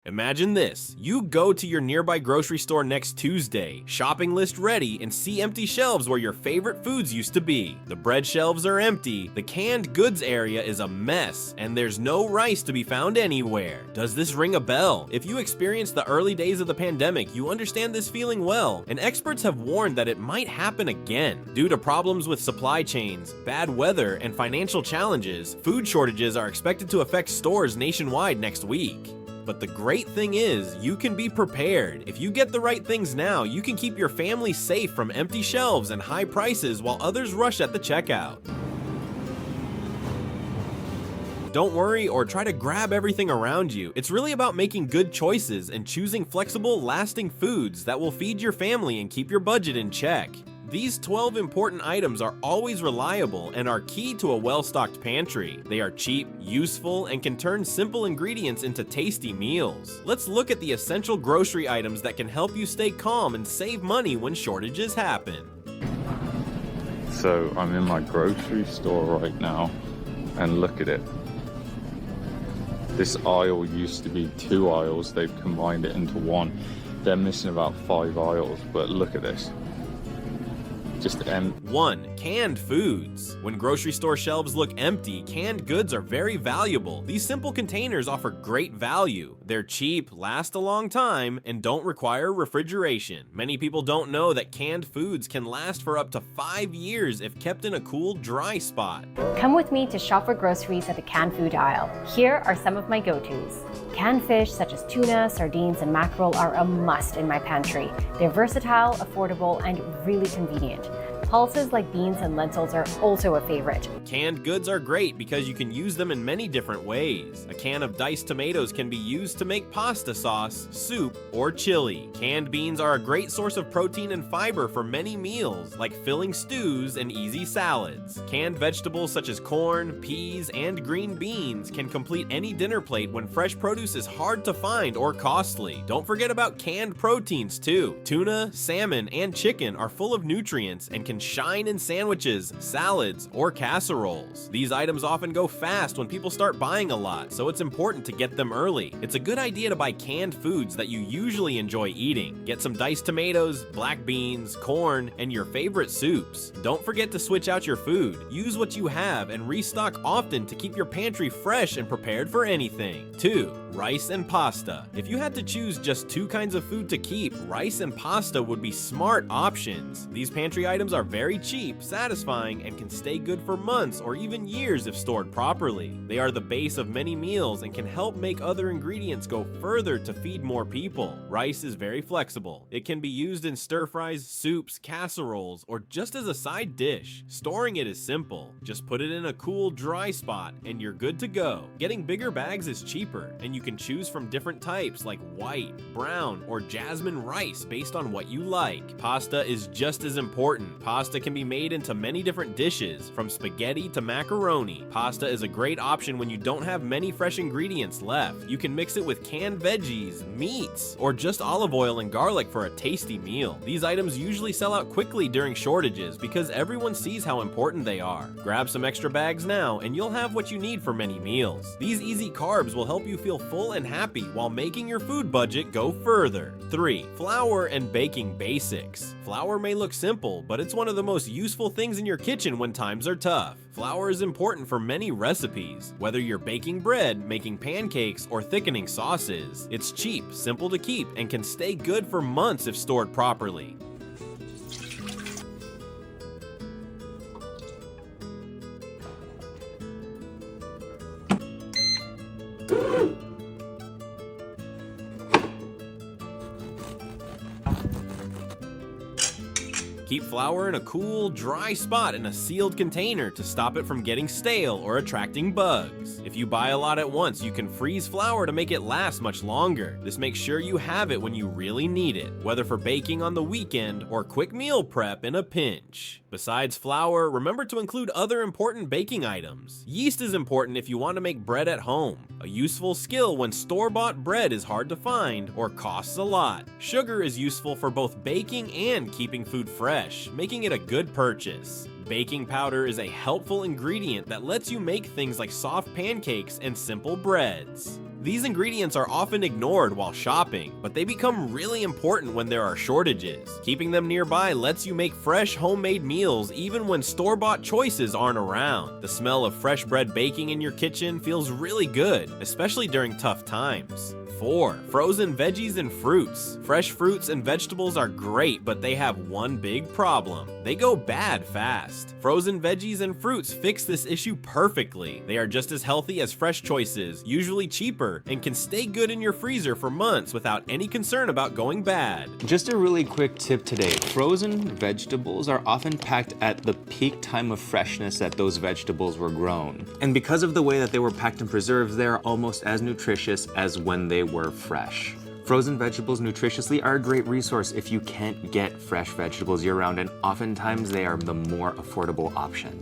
Imagine this, you go to your nearby grocery store next Tuesday, shopping list ready, and see empty shelves where your favorite foods used to be. The bread shelves are empty, the canned goods area is a mess, and there's no rice to be found anywhere. Does this ring a bell? If you experienced the early days of the pandemic, you understand this feeling well, and experts have warned that it might happen again. Due to problems with supply chains, bad weather, and financial challenges, food shortages are expected to affect stores nationwide next week. But the great thing is, you can be prepared. If you get the right things now, you can keep your family safe from empty shelves and high prices while others rush at the checkout. Don't worry or try to grab everything around you. It's really about making good choices and choosing flexible, lasting foods that will feed your family and keep your budget in check. These 12 important items are always reliable and are key to a well-stocked pantry. They are cheap, useful, and can turn simple ingredients into tasty meals. Let's look at the essential grocery items that can help you stay calm and save money when shortages happen. So I'm in my grocery store right now, and look at it. This aisle used to be 2 aisles, they've combined it into 1. They're missing about 5 aisles, but look at this. Just empty. 1. Canned foods. When grocery store shelves look empty, canned goods are very valuable. These simple containers offer great value. They're cheap, last a long time, and don't require refrigeration. Many people don't know that canned foods can last for up to 5 years if kept in a cool, dry spot. Come with me to shop for groceries at the canned food aisle. Here are some of my go-tos. Canned fish such as tuna, sardines, and mackerel are a must in my pantry. They're versatile, affordable, and really convenient. Pulses like beans and lentils are also a favorite. Canned goods are great because you can use them in many different ways. A can of diced tomatoes can be used to make pasta sauce, soup, or chili. Canned beans are a great source of protein and fiber for many meals, like filling stews and easy salads. Canned vegetables such as corn, peas, and green beans can complete any dinner plate when fresh produce is hard to find or costly. Don't forget about canned proteins too. Tuna, salmon, and chicken are full of nutrients and can shine in sandwiches, salads, or casseroles. These items often go fast when people start buying a lot, so it's important to get them early. It's a good idea to buy canned foods that you usually enjoy eating. Get some diced tomatoes, black beans, corn, and your favorite soups. Don't forget to switch out your food. Use what you have and restock often to keep your pantry fresh and prepared for anything. 2. Rice and pasta. If you had to choose just 2 kinds of food to keep, rice and pasta would be smart options. These pantry items are very cheap, satisfying, and can stay good for months or even years if stored properly. They are the base of many meals and can help make other ingredients go further to feed more people. Rice is very flexible. It can be used in stir-fries, soups, casseroles, or just as a side dish. Storing it is simple. Just put it in a cool, dry spot, and you're good to go. Getting bigger bags is cheaper, and you can choose from different types like white, brown, or jasmine rice based on what you like. Pasta is just as important. Pasta can be made into many different dishes, from spaghetti to macaroni. Pasta is a great option when you don't have many fresh ingredients left. You can mix it with canned veggies, meats, or just olive oil and garlic for a tasty meal. These items usually sell out quickly during shortages because everyone sees how important they are. Grab some extra bags now and you'll have what you need for many meals. These easy carbs will help you feel full and happy while making your food budget go further. 3. Flour and baking basics. Flour may look simple, but it's one of the most useful things in your kitchen when times are tough. Flour is important for many recipes, whether you're baking bread, making pancakes, or thickening sauces. It's cheap, simple to keep, and can stay good for months if stored properly. Keep flour in a cool, dry spot in a sealed container to stop it from getting stale or attracting bugs. If you buy a lot at once, you can freeze flour to make it last much longer. This makes sure you have it when you really need it, whether for baking on the weekend or quick meal prep in a pinch. Besides flour, remember to include other important baking items. Yeast is important if you want to make bread at home, a useful skill when store-bought bread is hard to find or costs a lot. Sugar is useful for both baking and keeping food fresh, making it a good purchase. Baking powder is a helpful ingredient that lets you make things like soft pancakes and simple breads. These ingredients are often ignored while shopping, but they become really important when there are shortages. Keeping them nearby lets you make fresh homemade meals even when store-bought choices aren't around. The smell of fresh bread baking in your kitchen feels really good, especially during tough times. 4. Frozen veggies and fruits. Fresh fruits and vegetables are great, but they have one big problem. They go bad fast. Frozen veggies and fruits fix this issue perfectly. They are just as healthy as fresh choices, usually cheaper, and can stay good in your freezer for months without any concern about going bad. Just a really quick tip today. Frozen vegetables are often packed at the peak time of freshness that those vegetables were grown. And because of the way that they were packed and preserved, they are almost as nutritious as when they were fresh. Frozen vegetables nutritiously are a great resource if you can't get fresh vegetables year-round, and oftentimes they are the more affordable option.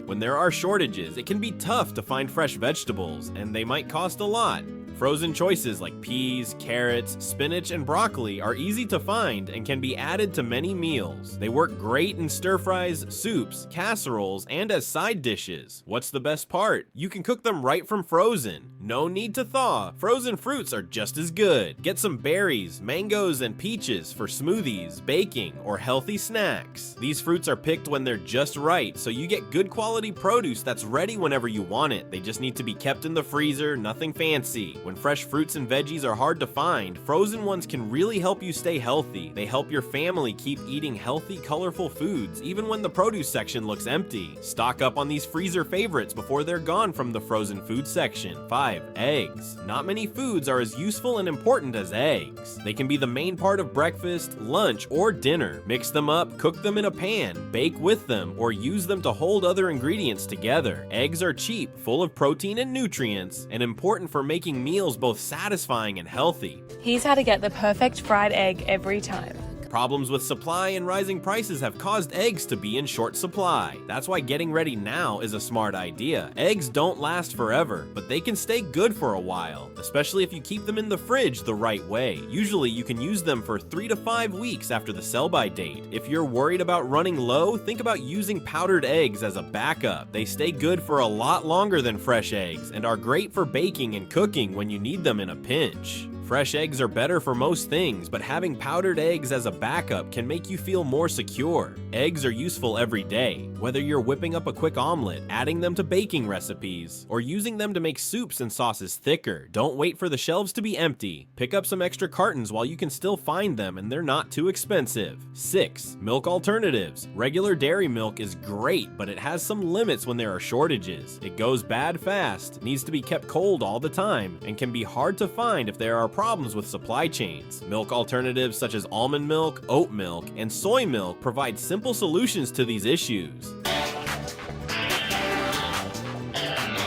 When there are shortages, it can be tough to find fresh vegetables, and they might cost a lot. Frozen choices like peas, carrots, spinach, and broccoli are easy to find and can be added to many meals. They work great in stir-fries, soups, casseroles, and as side dishes. What's the best part? You can cook them right from frozen. No need to thaw. Frozen fruits are just as good. Get some berries, mangoes, and peaches for smoothies, baking, or healthy snacks. These fruits are picked when they're just right, so you get good quality produce that's ready whenever you want it. They just need to be kept in the freezer, nothing fancy. When fresh fruits and veggies are hard to find, frozen ones can really help you stay healthy. They help your family keep eating healthy, colorful foods, even when the produce section looks empty. Stock up on these freezer favorites before they're gone from the frozen food section. 5. Eggs. Not many foods are as useful and important as eggs. They can be the main part of breakfast, lunch, or dinner. Mix them up, cook them in a pan, bake with them, or use them to hold other ingredients together. Eggs are cheap, full of protein and nutrients, and important for making meals both satisfying and healthy. Here's how to get the perfect fried egg every time. Problems with supply and rising prices have caused eggs to be in short supply. That's why getting ready now is a smart idea. Eggs don't last forever, but they can stay good for a while, especially if you keep them in the fridge the right way. Usually you can use them for 3 to 5 weeks after the sell-by date. If you're worried about running low, think about using powdered eggs as a backup. They stay good for a lot longer than fresh eggs and are great for baking and cooking when you need them in a pinch. Fresh eggs are better for most things, but having powdered eggs as a backup can make you feel more secure. Eggs are useful every day, whether you're whipping up a quick omelet, adding them to baking recipes, or using them to make soups and sauces thicker. Don't wait for the shelves to be empty. Pick up some extra cartons while you can still find them and they're not too expensive. 6. Milk alternatives. Regular dairy milk is great, but it has some limits when there are shortages. It goes bad fast, needs to be kept cold all the time, and can be hard to find if there are problems with supply chains. Milk alternatives such as almond milk, oat milk, and soy milk provide simple solutions to these issues.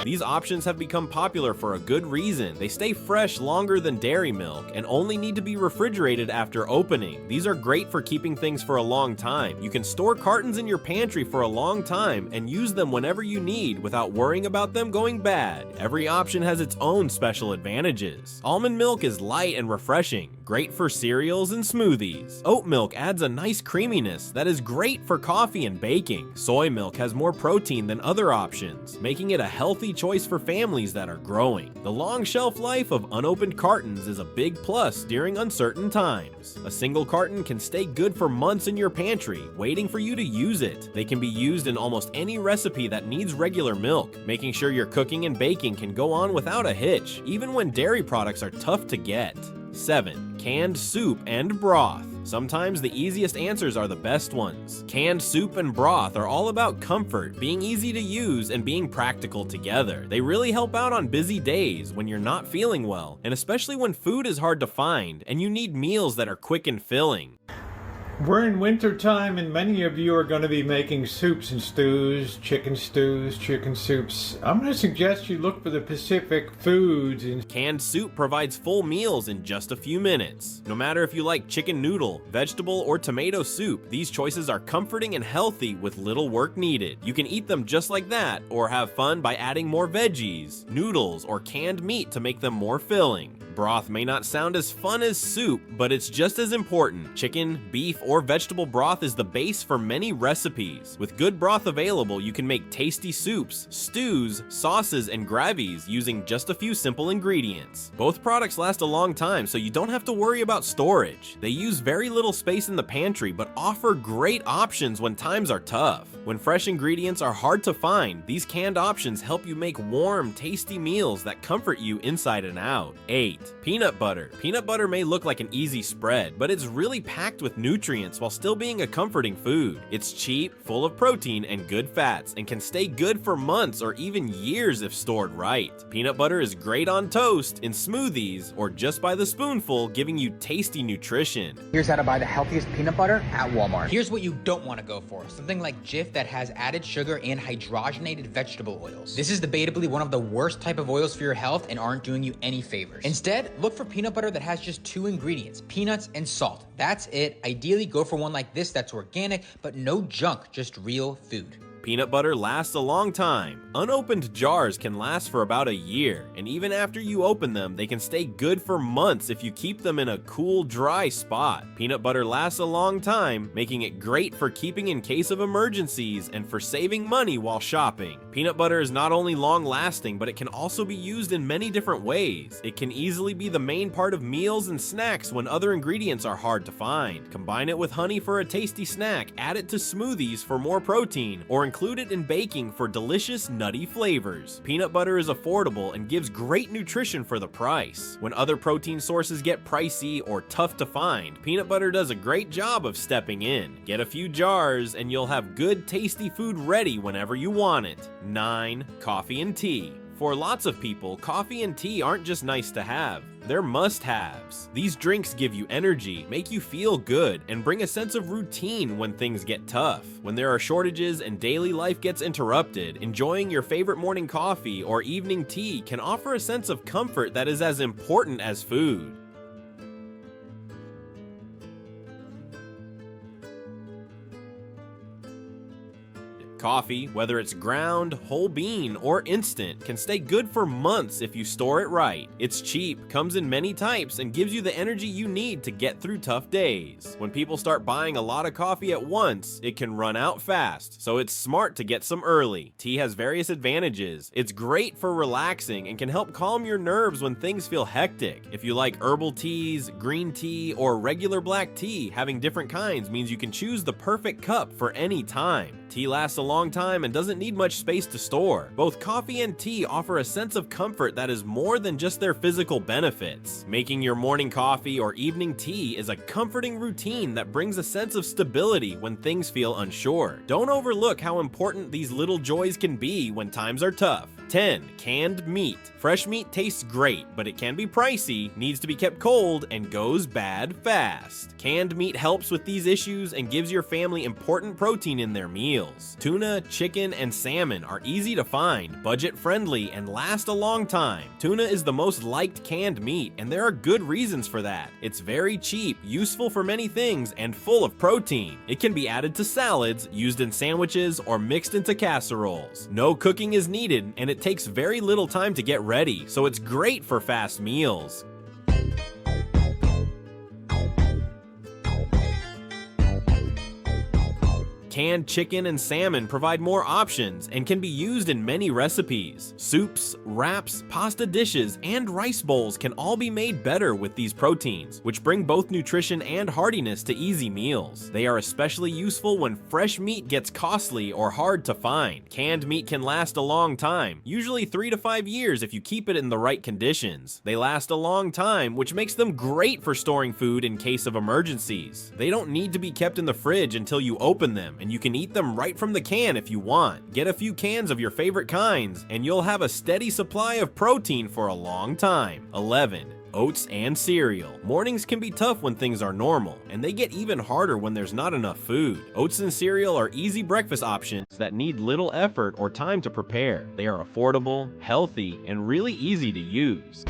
These options have become popular for a good reason. They stay fresh longer than dairy milk and only need to be refrigerated after opening. These are great for keeping things for a long time. You can store cartons in your pantry for a long time and use them whenever you need without worrying about them going bad. Every option has its own special advantages. Almond milk is light and refreshing, great for cereals and smoothies. Oat milk adds a nice creaminess that is great for coffee and baking. Soy milk has more protein than other options, making it a healthy choice for families that are growing. The long shelf life of unopened cartons is a big plus during uncertain times. A single carton can stay good for months in your pantry, waiting for you to use it. They can be used in almost any recipe that needs regular milk, making sure your cooking and baking can go on without a hitch, even when dairy products are tough to get. 7. Canned soup and broth. Sometimes the easiest answers are the best ones. Canned soup and broth are all about comfort, being easy to use, and being practical together. They really help out on busy days when you're not feeling well, and especially when food is hard to find and you need meals that are quick and filling. We're in winter time and many of you are going to be making soups and stews, chicken soups. I'm going to suggest you look for the Pacific foods. Canned soup provides full meals in just a few minutes. No matter if you like chicken noodle, vegetable, or tomato soup, these choices are comforting and healthy with little work needed. You can eat them just like that or have fun by adding more veggies, noodles, or canned meat to make them more filling. Broth may not sound as fun as soup, but it's just as important. Chicken, beef, or vegetable broth is the base for many recipes. With good broth available, you can make tasty soups, stews, sauces, and gravies using just a few simple ingredients. Both products last a long time, so you don't have to worry about storage. They use very little space in the pantry, but offer great options when times are tough. When fresh ingredients are hard to find, these canned options help you make warm, tasty meals that comfort you inside and out. 8. Peanut butter. Peanut butter may look like an easy spread, but it's really packed with nutrients while still being a comforting food. It's cheap, full of protein and good fats, and can stay good for months or even years if stored right. Peanut butter is great on toast, in smoothies, or just by the spoonful, giving you tasty nutrition. Here's how to buy the healthiest peanut butter at Walmart. Here's what you don't want to go for. Something like Jif that has added sugar and hydrogenated vegetable oils. This is debatably one of the worst type of oils for your health and aren't doing you any favors. Instead, look for peanut butter that has just 2 ingredients, peanuts and salt. That's it. Ideally, go for one like this that's organic, but no junk, just real food. Peanut butter lasts a long time. Unopened jars can last for about a year, and even after you open them, they can stay good for months if you keep them in a cool, dry spot. Peanut butter lasts a long time, making it great for keeping in case of emergencies and for saving money while shopping. Peanut butter is not only long-lasting, but it can also be used in many different ways. It can easily be the main part of meals and snacks when other ingredients are hard to find. Combine it with honey for a tasty snack, add it to smoothies for more protein, or include it in baking for delicious nutty flavors. Peanut butter is affordable and gives great nutrition for the price. When other protein sources get pricey or tough to find, peanut butter does a great job of stepping in. Get a few jars and you'll have good, tasty food ready whenever you want it. 9. Coffee and tea. For lots of people, coffee and tea aren't just nice to have, they're must-haves. These drinks give you energy, make you feel good, and bring a sense of routine when things get tough. When there are shortages and daily life gets interrupted, enjoying your favorite morning coffee or evening tea can offer a sense of comfort that is as important as food. Coffee, whether it's ground, whole bean, or instant, can stay good for months if you store it right. It's cheap, comes in many types, and gives you the energy you need to get through tough days. When people start buying a lot of coffee at once, it can run out fast, so it's smart to get some early. Tea has various advantages. It's great for relaxing and can help calm your nerves when things feel hectic. If you like herbal teas, green tea, or regular black tea, having different kinds means you can choose the perfect cup for any time. Tea lasts a long time and doesn't need much space to store. Both coffee and tea offer a sense of comfort that is more than just their physical benefits. Making your morning coffee or evening tea is a comforting routine that brings a sense of stability when things feel unsure. Don't overlook how important these little joys can be when times are tough. 10. Canned meat. Fresh meat tastes great, but it can be pricey, needs to be kept cold, and goes bad fast. Canned meat helps with these issues and gives your family important protein in their meals. Tuna, chicken, and salmon are easy to find, budget-friendly, and last a long time. Tuna is the most liked canned meat, and there are good reasons for that. It's very cheap, useful for many things, and full of protein. It can be added to salads, used in sandwiches, or mixed into casseroles. No cooking is needed, and it takes very little time to get ready, so it's great for fast meals. Canned chicken and salmon provide more options and can be used in many recipes. Soups, wraps, pasta dishes, and rice bowls can all be made better with these proteins, which bring both nutrition and heartiness to easy meals. They are especially useful when fresh meat gets costly or hard to find. Canned meat can last a long time, usually 3 to 5 years if you keep it in the right conditions. They last a long time, which makes them great for storing food in case of emergencies. They don't need to be kept in the fridge until you open them, and you can eat them right from the can if you want. Get a few cans of your favorite kinds, and you'll have a steady supply of protein for a long time. 11. Oats and cereal. Mornings can be tough when things are normal, and they get even harder when there's not enough food. Oats and cereal are easy breakfast options that need little effort or time to prepare. They are affordable, healthy, and really easy to use.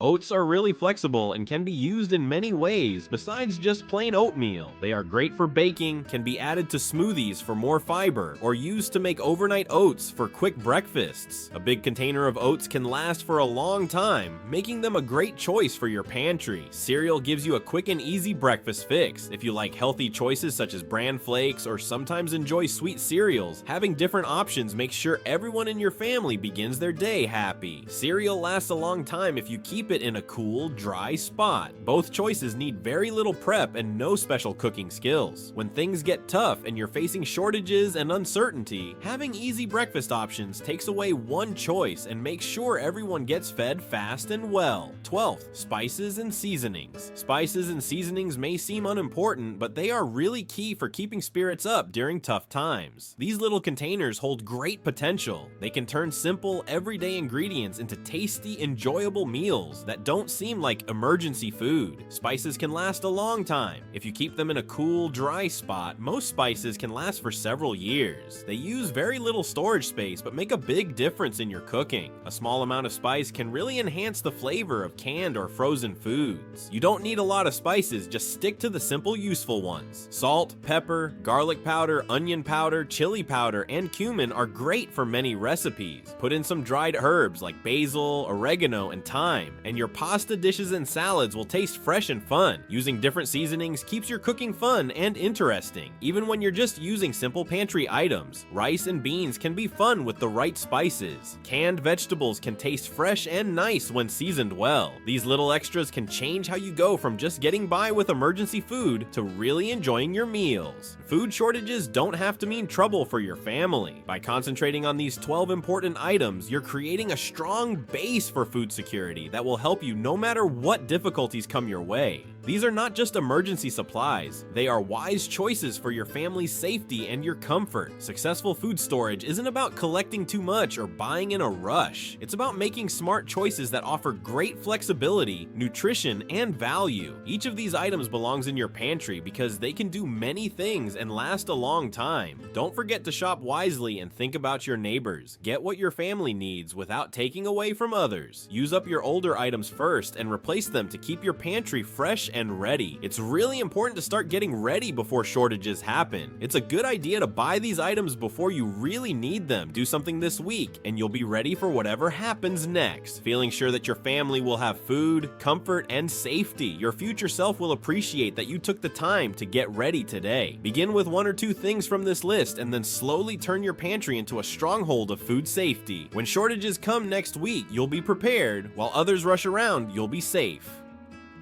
Oats are really flexible and can be used in many ways besides just plain oatmeal. They are great for baking, can be added to smoothies for more fiber, or used to make overnight oats for quick breakfasts. A big container of oats can last for a long time, making them a great choice for your pantry. Cereal gives you a quick and easy breakfast fix. If you like healthy choices such as bran flakes or sometimes enjoy sweet cereals, having different options makes sure everyone in your family begins their day happy. Cereal lasts a long time if you keep it in a cool, dry spot. Both choices need very little prep and no special cooking skills. When things get tough and you're facing shortages and uncertainty, having easy breakfast options takes away one choice and makes sure everyone gets fed fast and well. 12th, spices and seasonings. Spices and seasonings may seem unimportant, but they are really key for keeping spirits up during tough times. These little containers hold great potential. They can turn simple, everyday ingredients into tasty, enjoyable meals that don't seem like emergency food. Spices can last a long time. If you keep them in a cool, dry spot, most spices can last for several years. They use very little storage space but make a big difference in your cooking. A small amount of spice can really enhance the flavor of canned or frozen foods. You don't need a lot of spices, just stick to the simple, useful ones. Salt, pepper, garlic powder, onion powder, chili powder, and cumin are great for many recipes. Put in some dried herbs like basil, oregano, and thyme, and your pasta dishes and salads will taste fresh and fun. Using different seasonings keeps your cooking fun and interesting. Even when you're just using simple pantry items, rice and beans can be fun with the right spices. Canned vegetables can taste fresh and nice when seasoned well. These little extras can change how you go from just getting by with emergency food to really enjoying your meals. Food shortages don't have to mean trouble for your family. By concentrating on these 12 important items, you're creating a strong base for food security that will help you no matter what difficulties come your way. These are not just emergency supplies, they are wise choices for your family's safety and your comfort. Successful food storage isn't about collecting too much or buying in a rush. It's about making smart choices that offer great flexibility, nutrition, and value. Each of these items belongs in your pantry because they can do many things and last a long time. Don't forget to shop wisely and think about your neighbors. Get what your family needs without taking away from others. Use up your older items first and replace them to keep your pantry fresh and ready. It's really important to start getting ready before shortages happen. It's a good idea to buy these items before you really need them. Do something this week and you'll be ready for whatever happens next. Feeling sure that your family will have food, comfort, and safety. Your future self will appreciate that you took the time to get ready today. Begin with 1 or 2 things from this list and then slowly turn your pantry into a stronghold of food safety. When shortages come next week, you'll be prepared. While others rush around, you'll be safe.